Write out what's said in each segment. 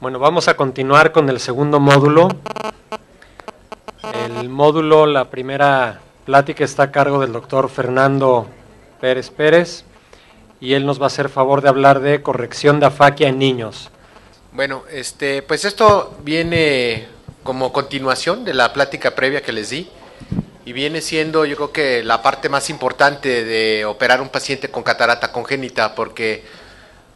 Bueno, vamos a continuar con el segundo módulo. El módulo, la primera plática está a cargo del doctor Fernando Pérez Pérez y él nos va a hacer favor de hablar de corrección de afaquia en niños. Bueno, pues esto viene como continuación de la plática previa que les di y viene siendo, yo creo que la parte más importante de operar un paciente con catarata congénita, porque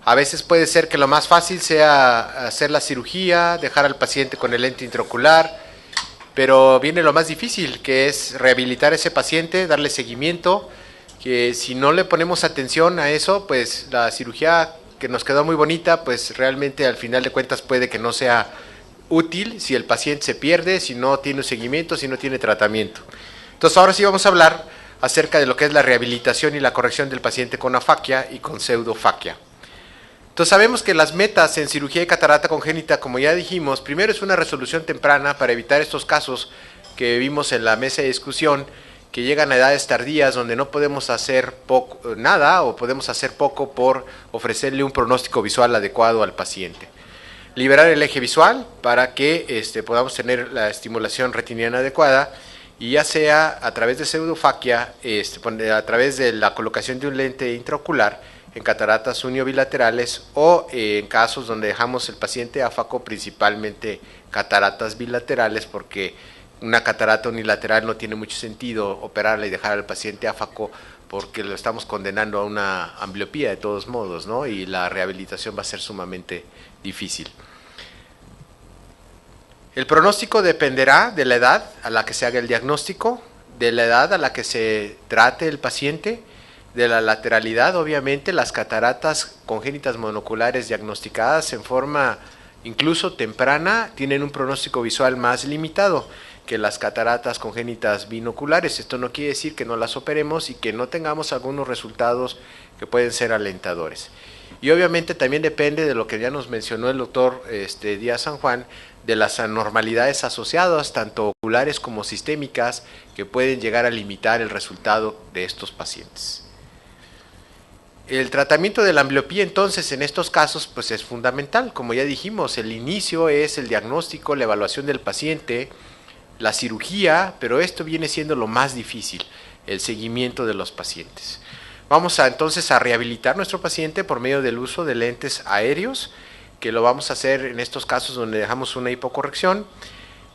a veces puede ser que lo más fácil sea hacer la cirugía, dejar al paciente con el lente intraocular, pero viene lo más difícil, que es rehabilitar a ese paciente, darle seguimiento, que si no le ponemos atención a eso, pues la cirugía que nos quedó muy bonita, pues realmente al final de cuentas puede que no sea útil si el paciente se pierde, si no tiene seguimiento, si no tiene tratamiento. Entonces ahora sí vamos a hablar acerca de lo que es la rehabilitación y la corrección del paciente con afaquia y con pseudofaquia. Entonces sabemos que las metas en cirugía de catarata congénita, como ya dijimos, primero es una resolución temprana para evitar estos casos que vimos en la mesa de discusión, que llegan a edades tardías donde no podemos hacer nada o podemos hacer poco por ofrecerle un pronóstico visual adecuado al paciente. Liberar el eje visual para que podamos tener la estimulación retiniana adecuada, y ya sea a través de pseudofaquia, a través de la colocación de un lente intraocular en cataratas uniobilaterales o en casos donde dejamos el paciente áfaco, principalmente cataratas bilaterales, porque una catarata unilateral no tiene mucho sentido operarla y dejar al paciente áfaco porque lo estamos condenando a una ambliopía de todos modos, ¿no? Y la rehabilitación va a ser sumamente difícil. El pronóstico dependerá de la edad a la que se haga el diagnóstico, de la edad a la que se trate el paciente, de la lateralidad. Obviamente las cataratas congénitas monoculares diagnosticadas en forma incluso temprana tienen un pronóstico visual más limitado que las cataratas congénitas binoculares. Esto no quiere decir que no las operemos y que no tengamos algunos resultados que pueden ser alentadores. Y obviamente también depende de lo que ya nos mencionó el doctor Díaz San Juan, de las anormalidades asociadas, tanto oculares como sistémicas, que pueden llegar a limitar el resultado de estos pacientes. El tratamiento de la ambliopía, entonces, en estos casos, pues es fundamental. Como ya dijimos, el inicio es el diagnóstico, la evaluación del paciente, la cirugía, pero esto viene siendo lo más difícil, el seguimiento de los pacientes. Vamos entonces a rehabilitar nuestro paciente por medio del uso de lentes aéreos, que lo vamos a hacer en estos casos donde dejamos una hipocorrección.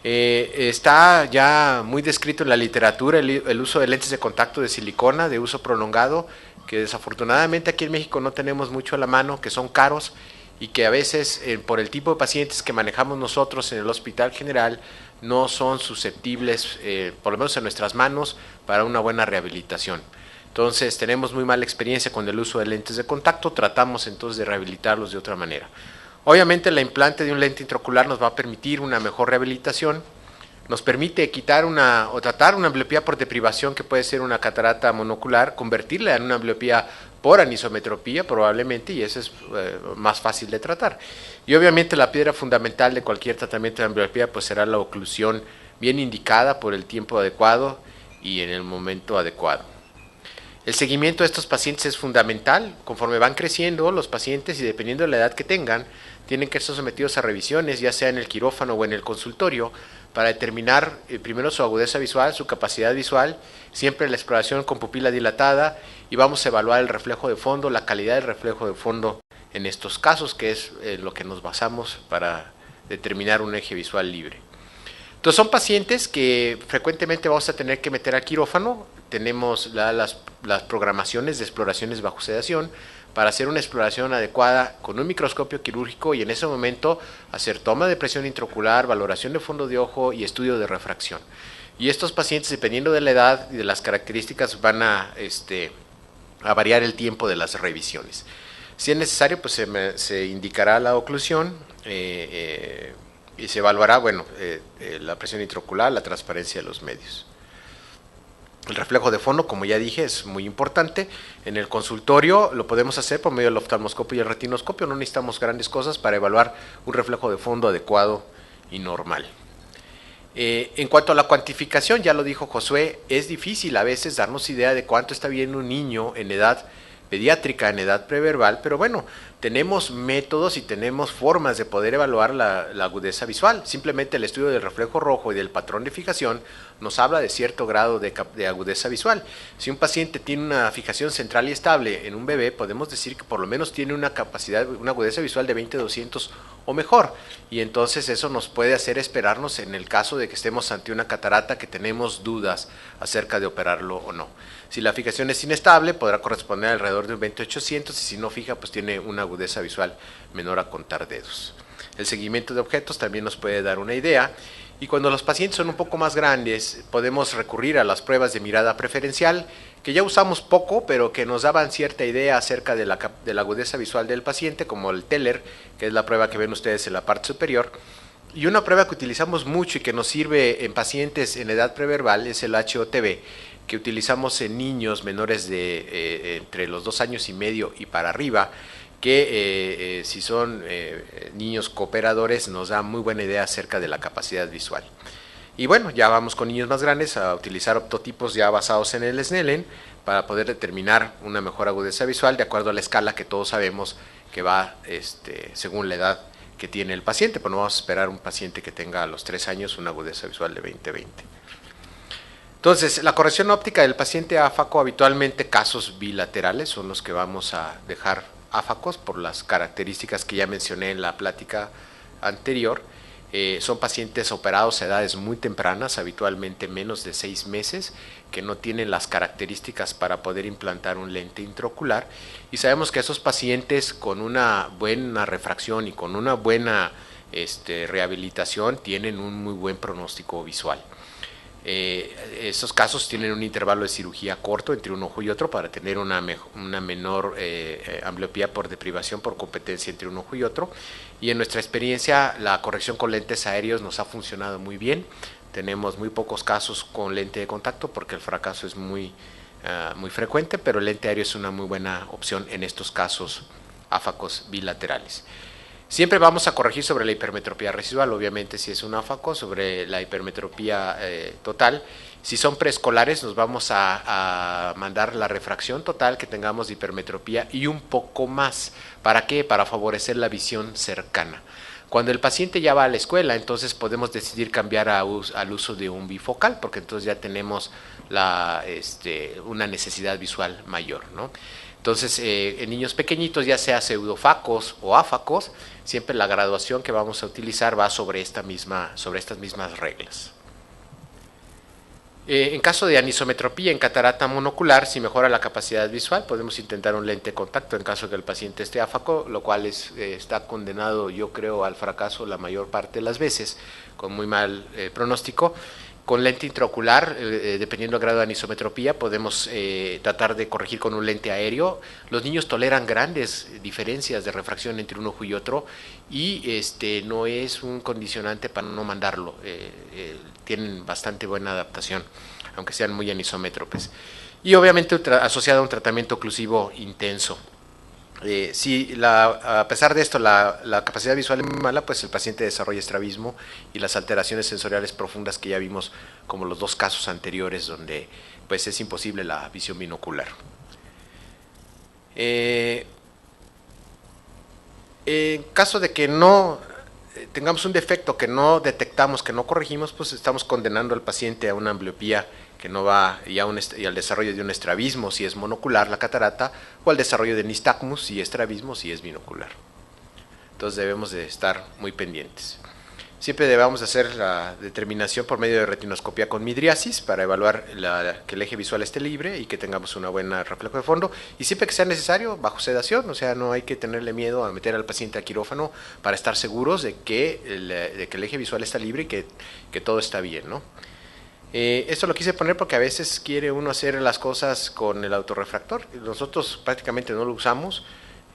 Está ya muy descrito en la literatura el uso de lentes de contacto de silicona de uso prolongado, que desafortunadamente aquí en México no tenemos mucho a la mano, que son caros y que a veces por el tipo de pacientes que manejamos nosotros en el Hospital General no son susceptibles, por lo menos en nuestras manos, para una buena rehabilitación. Entonces tenemos muy mala experiencia con el uso de lentes de contacto, tratamos entonces de rehabilitarlos de otra manera. Obviamente el implante de un lente intraocular nos va a permitir una mejor rehabilitación, nos permite quitar o tratar una ambliopía por deprivación, que puede ser una catarata monocular, convertirla en una ambliopía por anisometropía probablemente, y eso es más fácil de tratar. Y obviamente la piedra fundamental de cualquier tratamiento de ambliopía pues será la oclusión bien indicada por el tiempo adecuado y en el momento adecuado. El seguimiento de estos pacientes es fundamental. Conforme van creciendo los pacientes y dependiendo de la edad que tengan, tienen que ser sometidos a revisiones, ya sea en el quirófano o en el consultorio, para determinar primero su agudeza visual, su capacidad visual, siempre la exploración con pupila dilatada, y vamos a evaluar el reflejo de fondo, la calidad del reflejo de fondo en estos casos, que es lo que nos basamos para determinar un eje visual libre. Entonces son pacientes que frecuentemente vamos a tener que meter al quirófano. Tenemos las programaciones de exploraciones bajo sedación para hacer una exploración adecuada con un microscopio quirúrgico, y en ese momento hacer toma de presión intraocular, valoración de fondo de ojo y estudio de refracción. Y estos pacientes, dependiendo de la edad y de las características, van a variar el tiempo de las revisiones. Si es necesario, pues se indicará la oclusión y se evaluará la presión intraocular, la transparencia de los medios. El reflejo de fondo, como ya dije, es muy importante. En el consultorio lo podemos hacer por medio del oftalmoscopio y el retinoscopio. No necesitamos grandes cosas para evaluar un reflejo de fondo adecuado y normal. En cuanto a la cuantificación, ya lo dijo Josué, es difícil a veces darnos idea de cuánto está viendo un niño en edad pediátrica, en edad preverbal, pero bueno, tenemos métodos y tenemos formas de poder evaluar la agudeza visual. Simplemente el estudio del reflejo rojo y del patrón de fijación nos habla de cierto grado de agudeza visual. Si un paciente tiene una fijación central y estable en un bebé, podemos decir que por lo menos tiene una capacidad, una agudeza visual de 20/200 o mejor, y entonces eso nos puede hacer esperarnos en el caso de que estemos ante una catarata que tenemos dudas acerca de operarlo o no. Si la fijación es inestable, podrá corresponder alrededor de un 20/800, y si no fija, pues tiene una agudeza visual menor a contar dedos. El seguimiento de objetos también nos puede dar una idea, y cuando los pacientes son un poco más grandes, podemos recurrir a las pruebas de mirada preferencial, que ya usamos poco, pero que nos daban cierta idea acerca de la agudeza visual del paciente, como el Teller, que es la prueba que ven ustedes en la parte superior. Y una prueba que utilizamos mucho y que nos sirve en pacientes en edad preverbal es el HOTB, que utilizamos en niños menores de entre los 2 años y medio y para arriba, que si son niños cooperadores nos da muy buena idea acerca de la capacidad visual. Y bueno, ya vamos con niños más grandes a utilizar optotipos ya basados en el Snellen para poder determinar una mejor agudeza visual de acuerdo a la escala que todos sabemos que va según la edad que tiene el paciente, pero no vamos a esperar un paciente que tenga a los 3 años una agudeza visual de 20/20. Entonces, la corrección óptica del paciente áfaco, habitualmente casos bilaterales son los que vamos a dejar áfacos por las características que ya mencioné en la plática anterior. Son pacientes operados a edades muy tempranas, habitualmente menos de 6 meses, que no tienen las características para poder implantar un lente intraocular, y sabemos que esos pacientes con una buena refracción y con una buena rehabilitación tienen un muy buen pronóstico visual. Estos casos tienen un intervalo de cirugía corto entre un ojo y otro para tener una menor ambliopía por deprivación por competencia entre un ojo y otro, y en nuestra experiencia la corrección con lentes aéreos nos ha funcionado muy bien. Tenemos muy pocos casos con lente de contacto porque el fracaso es muy frecuente, pero el lente aéreo es una muy buena opción en estos casos áfacos bilaterales. Siempre vamos a corregir sobre la hipermetropía residual, obviamente si es un áfaco, sobre la hipermetropía total. Si son preescolares nos vamos a mandar la refracción total que tengamos de hipermetropía y un poco más. ¿Para qué? Para favorecer la visión cercana. Cuando el paciente ya va a la escuela, entonces podemos decidir cambiar al uso de un bifocal, porque entonces ya tenemos una necesidad visual mayor, ¿no? Entonces, en niños pequeñitos, ya sea pseudofacos o áfacos, siempre la graduación que vamos a utilizar va sobre estas mismas reglas. En caso de anisometropía en catarata monocular, si mejora la capacidad visual, podemos intentar un lente de contacto en caso de que el paciente esté áfaco, lo cual está condenado, yo creo, al fracaso la mayor parte de las veces, con muy mal pronóstico. Con lente intraocular, dependiendo del grado de anisometropía, podemos tratar de corregir con un lente aéreo. Los niños toleran grandes diferencias de refracción entre un ojo y otro, y no es un condicionante para no mandarlo. Tienen bastante buena adaptación, aunque sean muy anisómetropes. Y obviamente asociado a un tratamiento oclusivo intenso. Si a pesar de esto la capacidad visual es muy mala, pues el paciente desarrolla estrabismo y las alteraciones sensoriales profundas que ya vimos, como los 2 casos anteriores donde pues es imposible la visión binocular. En caso de que no tengamos un defecto que no detectamos, que no corregimos, pues estamos condenando al paciente a una ambliopía que no va, y al desarrollo de un estrabismo si es monocular la catarata, o al desarrollo de nistagmus si es estrabismo si es binocular. Entonces debemos de estar muy pendientes. Siempre debemos hacer la determinación por medio de retinoscopía con midriasis para evaluar que el eje visual esté libre y que tengamos una buena reflejo de fondo, y siempre que sea necesario bajo sedación, o sea, no hay que tenerle miedo a meter al paciente a quirófano para estar seguros de que el eje visual está libre y que todo está bien, ¿no? Esto lo quise poner porque a veces quiere uno hacer las cosas con el autorrefractor. Nosotros prácticamente no lo usamos.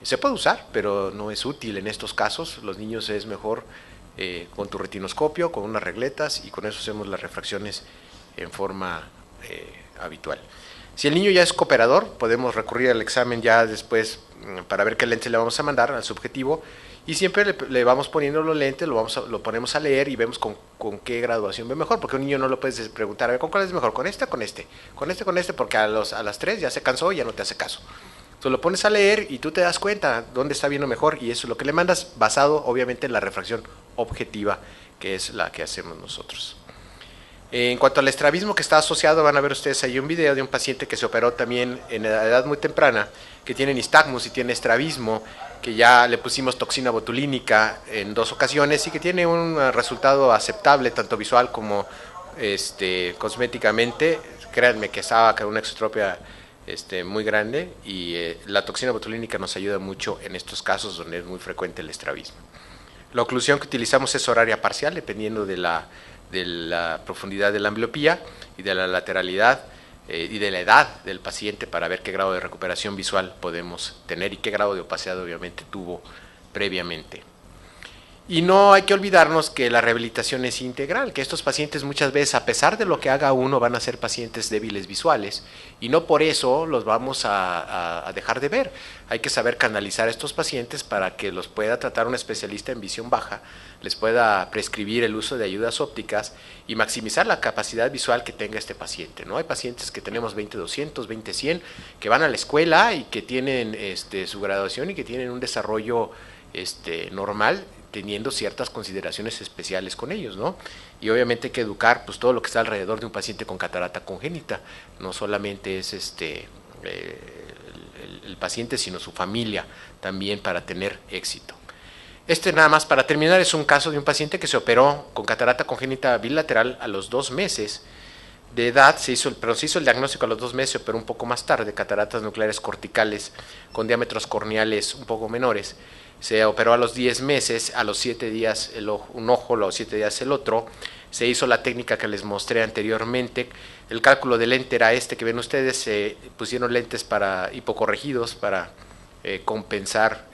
Se puede usar, pero no es útil en estos casos. Los niños es mejor con tu retinoscopio, con unas regletas, y con eso hacemos las refracciones en forma habitual. Si el niño ya es cooperador, podemos recurrir al examen ya después para ver qué lente le vamos a mandar al subjetivo, y siempre le vamos poniendo los lentes, lo ponemos a leer y vemos con qué graduación ve mejor, porque un niño no lo puedes preguntar, a ver, ¿con cuál es mejor? ¿Con este o con este? Con este, porque a las 3 ya se cansó y ya no te hace caso. Tú lo pones a leer y tú te das cuenta dónde está viendo mejor, y eso es lo que le mandas, basado obviamente en la refracción objetiva, que es la que hacemos nosotros. En cuanto al estrabismo que está asociado, van a ver ustedes ahí un video de un paciente que se operó también en edad muy temprana, que tiene nistagmus y tiene estrabismo, que ya le pusimos toxina botulínica en 2 ocasiones y que tiene un resultado aceptable, tanto visual como cosméticamente. Créanme que estaba con una exotropia muy grande, y la toxina botulínica nos ayuda mucho en estos casos donde es muy frecuente el estrabismo. La oclusión que utilizamos es horaria parcial, dependiendo de la profundidad de la ambliopía y de la lateralidad y de la edad del paciente, para ver qué grado de recuperación visual podemos tener y qué grado de opacidad obviamente tuvo previamente. Y no hay que olvidarnos que la rehabilitación es integral, que estos pacientes muchas veces, a pesar de lo que haga uno, van a ser pacientes débiles visuales, y no por eso los vamos a dejar de ver. Hay que saber canalizar a estos pacientes para que los pueda tratar un especialista en visión baja, les pueda prescribir el uso de ayudas ópticas y maximizar la capacidad visual que tenga este paciente, ¿no? Hay pacientes que tenemos 20-200, 20-100, que van a la escuela y que tienen su graduación y que tienen un desarrollo normal, teniendo ciertas consideraciones especiales con ellos, ¿no? Y obviamente hay que educar pues todo lo que está alrededor de un paciente con catarata congénita. No solamente es el paciente, sino su familia también, para tener éxito. Nada más para terminar, es un caso de un paciente que se operó con catarata congénita bilateral a los 2 meses de edad. Se hizo el diagnóstico a los 2 meses, se operó un poco más tarde, cataratas nucleares corticales con diámetros corneales un poco menores. Se operó a los 10 meses, a los 7 días un ojo, a los 7 días el otro. Se hizo la técnica que les mostré anteriormente. El cálculo del lente era que ven ustedes. Se pusieron lentes hipocorregidos para compensar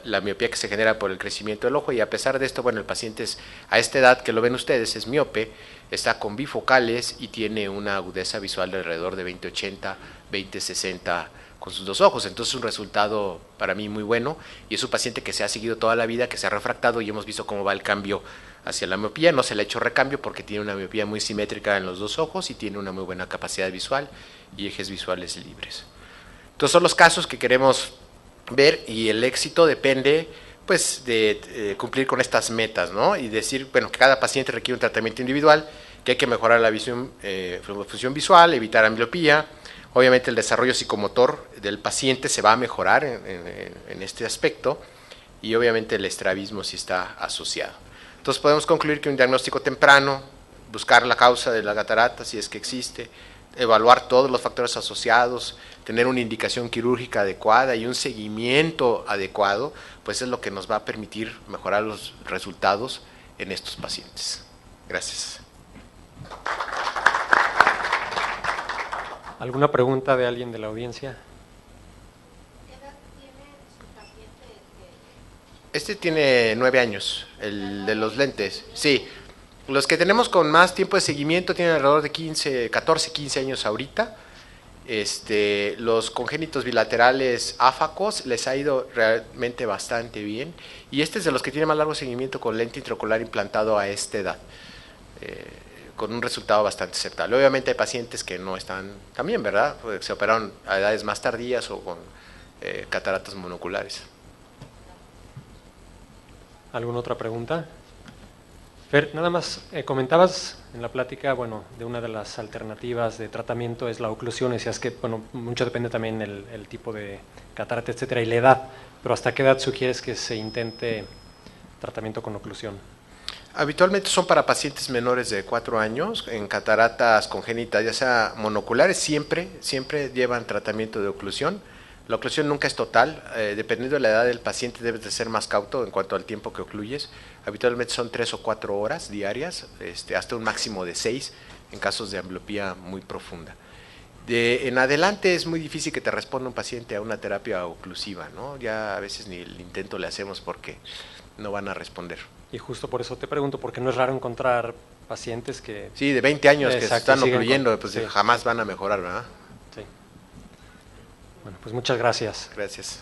la miopía que se genera por el crecimiento del ojo, y a pesar de esto, bueno, el paciente a esta edad que lo ven ustedes es miope, está con bifocales y tiene una agudeza visual de alrededor de 20-80, 20-60 con sus 2 ojos. Entonces, un resultado para mí muy bueno, y es un paciente que se ha seguido toda la vida, que se ha refractado, y hemos visto cómo va el cambio hacia la miopía. No se le ha hecho recambio porque tiene una miopía muy simétrica en los 2 ojos y tiene una muy buena capacidad visual y ejes visuales libres. Entonces, son los casos que queremos ver, y el éxito depende pues de cumplir con estas metas, ¿no? Y decir, bueno, que cada paciente requiere un tratamiento individual, que hay que mejorar la visión, función visual, evitar ambliopía. Obviamente el desarrollo psicomotor del paciente se va a mejorar en este aspecto, y obviamente el estrabismo sí está asociado. Entonces podemos concluir que un diagnóstico temprano, buscar la causa de la catarata si es que existe, evaluar todos los factores asociados, tener una indicación quirúrgica adecuada y un seguimiento adecuado, pues es lo que nos va a permitir mejorar los resultados en estos pacientes. Gracias. ¿Alguna pregunta de alguien de la audiencia? ¿Qué edad tiene su paciente? Este tiene 9 años, el de los lentes. Sí, los que tenemos con más tiempo de seguimiento tienen alrededor de 14, 15 años ahorita. Los congénitos bilaterales áfacos les ha ido realmente bastante bien, y este es de los que tiene más largo seguimiento con lente intraocular implantado a esta edad, con un resultado bastante aceptable. Obviamente hay pacientes que no están tan bien, ¿verdad? Pues se operaron a edades más tardías o con cataratas monoculares. ¿Alguna otra pregunta? Fer, nada más comentabas en la plática, bueno, de una de las alternativas de tratamiento es la oclusión. Decías que, bueno, mucho depende también el tipo de catarata, etcétera, y la edad, pero ¿hasta qué edad sugieres que se intente tratamiento con oclusión? Habitualmente son para pacientes menores de 4 años, en cataratas congénitas, ya sea monoculares, siempre llevan tratamiento de oclusión. La oclusión nunca es total, dependiendo de la edad del paciente debes de ser más cauto en cuanto al tiempo que ocluyes. Habitualmente son 3 o 4 horas diarias, hasta un máximo de 6 en casos de ambliopía muy profunda. En adelante es muy difícil que te responda un paciente a una terapia oclusiva, ¿no? Ya a veces ni el intento le hacemos porque no van a responder. Y justo por eso te pregunto, porque no es raro encontrar pacientes que... Sí, de 20 años Exacto, que se están ocluyendo, pues sí, jamás van a mejorar, ¿verdad? Sí. Bueno, pues muchas gracias. Gracias.